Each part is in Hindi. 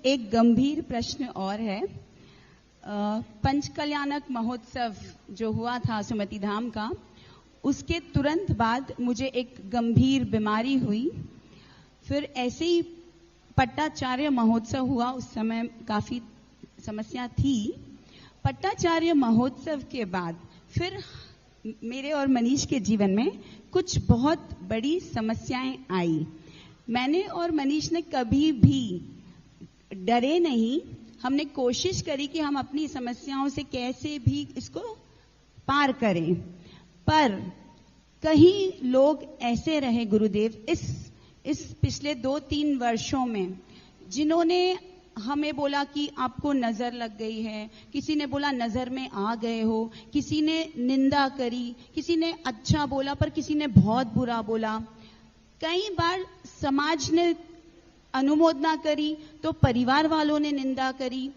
एक गंभीर प्रश्न और है। पंचकल्याणक महोत्सव जो हुआ था सुमति धाम का, उसके तुरंत बाद मुझे एक गंभीर बीमारी हुई। फिर ऐसे ही पट्टाचार्य महोत्सव हुआ, उस समय काफी समस्या थी। पट्टाचार्य महोत्सव के बाद फिर मेरे और मनीष के जीवन में कुछ बहुत बड़ी समस्याएं आई। मैंने और मनीष ने कभी भी डरे नहीं। हमने कोशिश करी कि हम अपनी समस्याओं से कैसे भी इसको पार करें, पर कहीं लोग ऐसे रहे गुरुदेव इस पिछले 2-3 वर्षों में, जिन्होंने हमें बोला कि आपको नजर लग गई है, किसी ने बोला नजर में आ गए हो, किसी ने निंदा करी, किसी ने अच्छा बोला पर किसी ने बहुत बुरा बोला। कई बार समाज ने अनुमोदना करी तो परिवार वालों ने निंदा करी।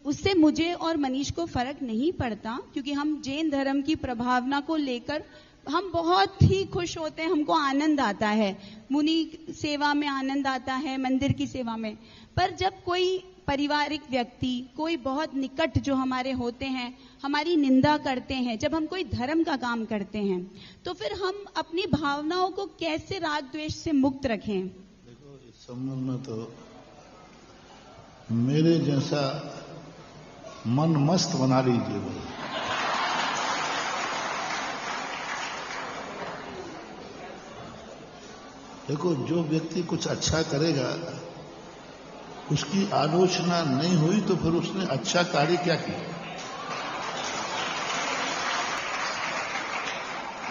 उससे मुझे और मनीष को फर्क नहीं पड़ता, क्योंकि हम जैन धर्म की प्रभावना को लेकर हम बहुत ही खुश होते हैं, हमको आनंद आता है, मुनि सेवा में आनंद आता है, मंदिर की सेवा में। पर जब कोई पारिवारिक व्यक्ति, कोई बहुत निकट जो हमारे होते हैं, हमारी निंदा करते हैं, जब हम कोई धर्म का काम करते हैं, तो फिर हम अपनी भावनाओं को कैसे राग द्वेष से मुक्त रखें? देखो, इस संबंध में तो मेरे जैसा मन मस्त बना लीजिए भाई। देखो, जो व्यक्ति कुछ अच्छा करेगा उसकी आलोचना नहीं हुई तो फिर उसने अच्छा कार्य क्या किया?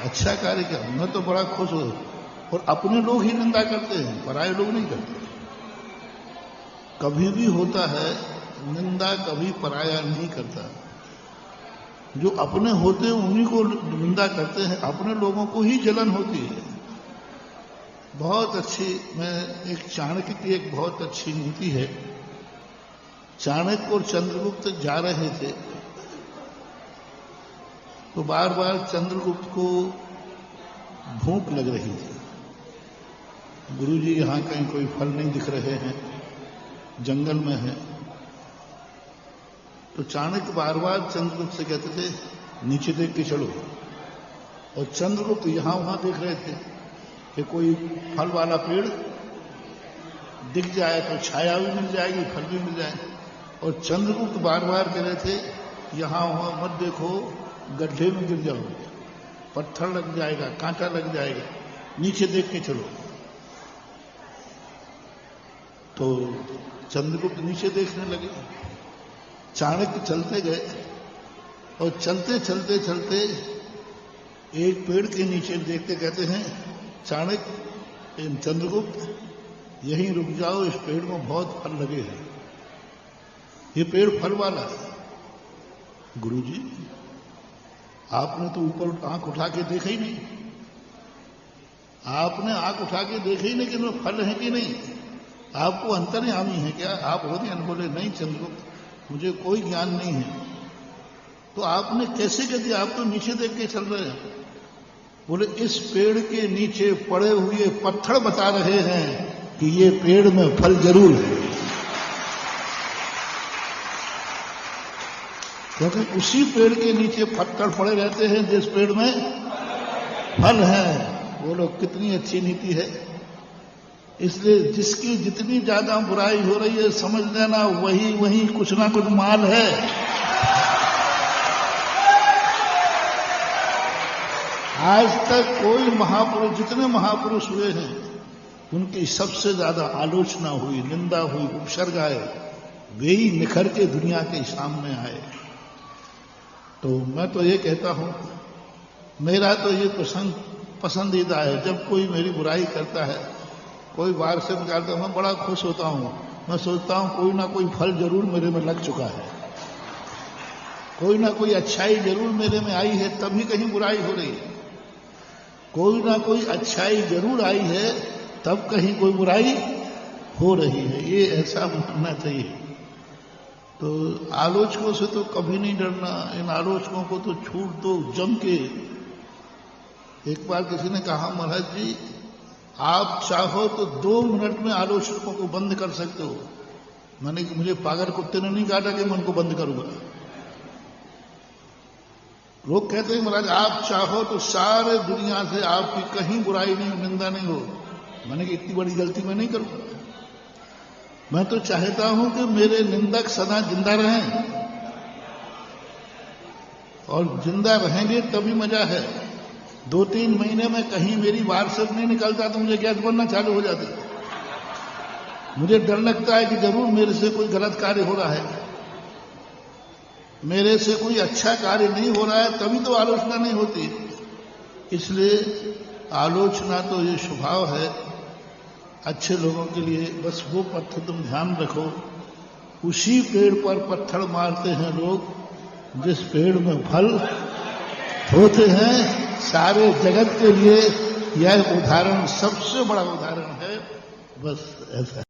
अच्छा कार्य क्या? मैं तो बड़ा खुश हूं। और अपने लोग ही निंदा करते हैं, पराये लोग नहीं करते। कभी भी होता है निंदा, कभी पराया नहीं करता। जो अपने होते हैं उन्हीं को निंदा करते हैं, अपने लोगों को ही जलन होती है। बहुत अच्छी, मैं एक चाणक्य की एक बहुत अच्छी नीति है। चाणक्य और चंद्रगुप्त जा रहे थे तो बार बार चंद्रगुप्त को भूख लग रही थी। गुरुजी, यहां कहीं कोई फल नहीं दिख रहे हैं, जंगल में है। तो चाणक्य बार बार चंद्रगुप्त से कहते थे नीचे देख के चलो, और चंद्रगुप्त यहां वहां देख रहे थे कि कोई फल वाला पेड़ दिख जाए तो छाया भी मिल जाएगी, फल भी मिल जाए। और चंद्रगुप्त बार बार कह रहे थे यहां वहां मत देखो, गड्ढे में गिर जाओगे, पत्थर लग जाएगा, कांटा लग जाएगा, नीचे देख के चलो। तो चंद्रगुप्त नीचे देखने लगे। चाणक्य चलते गए और चलते चलते चलते एक पेड़ के नीचे देखते कहते हैं चाणक्य, चंद्रगुप्त यहीं रुक जाओ, इस पेड़ में बहुत फल लगे हैं, ये पेड़ फल वाला है। गुरुजी, आपने तो ऊपर आंख उठा के देखा ही नहीं, आपने आंख उठा के देखा ही नहीं कि इनमें फल है कि नहीं, आपको अंतर्यामी है क्या? आप होते हैं? बोले नहीं चंद्रगुप्त, मुझे कोई ज्ञान नहीं है। तो आपने कैसे कह दिया? आप तो नीचे देख के चल रहे हैं। बोले इस पेड़ के नीचे पड़े हुए पत्थर बता रहे हैं कि ये पेड़ में फल जरूर है, क्योंकि उसी पेड़ के नीचे पत्थर पड़े रहते हैं जिस पेड़ में फल है। बोलो कितनी अच्छी नीति है। इसलिए जिसकी जितनी ज्यादा बुराई हो रही है, समझ लेना वही वही कुछ ना कुछ माल है। आज तक कोई महापुरुष, जितने महापुरुष हुए हैं, उनकी सबसे ज्यादा आलोचना हुई, निंदा हुई, उपसर्ग आए, वे ही निखर के दुनिया के सामने आए। तो मैं तो ये कहता हूं, मेरा तो ये पसंदीदा है, जब कोई मेरी बुराई करता है, कोई बाहर से निकालता है, मैं बड़ा खुश होता हूं। मैं सोचता हूं कोई ना कोई फल जरूर मेरे में लग चुका है, कोई ना कोई अच्छाई जरूर मेरे में आई है, तभी कहीं बुराई हो रही है। कोई ना कोई अच्छाई जरूर आई है, तब कहीं कोई बुराई हो रही है। ये ऐसा मानना चाहिए। तो आलोचकों से तो कभी नहीं डरना, इन आलोचकों को तो छूट दो जम के। एक बार किसी ने कहा महाराज जी, आप चाहो तो 2 मिनट में आलोचकों को बंद कर सकते हो, मैंने कि मुझे पागल कुत्ते ने नहीं काटा कि मैं उनको बंद करूंगा। लोग कहते हैं महाराज आप चाहो तो सारे दुनिया से आपकी कहीं बुराई नहीं, निंदा नहीं हो। मैंने कि इतनी बड़ी गलती मैं नहीं करूंगा। मैं तो चाहता हूं कि मेरे निंदक सदा जिंदा रहें, और जिंदा रहेंगे तभी मजा है। 2-3 महीने में कहीं मेरी बात से नहीं निकलता तो मुझे गैस बनना चालू हो जाती। मुझे डर लगता है कि जरूर मेरे से कोई गलत कार्य हो रहा है, मेरे से कोई अच्छा कार्य नहीं हो रहा है, तभी तो आलोचना नहीं होती। इसलिए आलोचना तो ये स्वभाव है अच्छे लोगों के लिए। बस वो पत्थर तुम ध्यान रखो, उसी पेड़ पर पत्थर मारते हैं लोग जिस पेड़ में फल होते हैं। सारे जगत के लिए यह उदाहरण सबसे बड़ा उदाहरण है। बस ऐसा।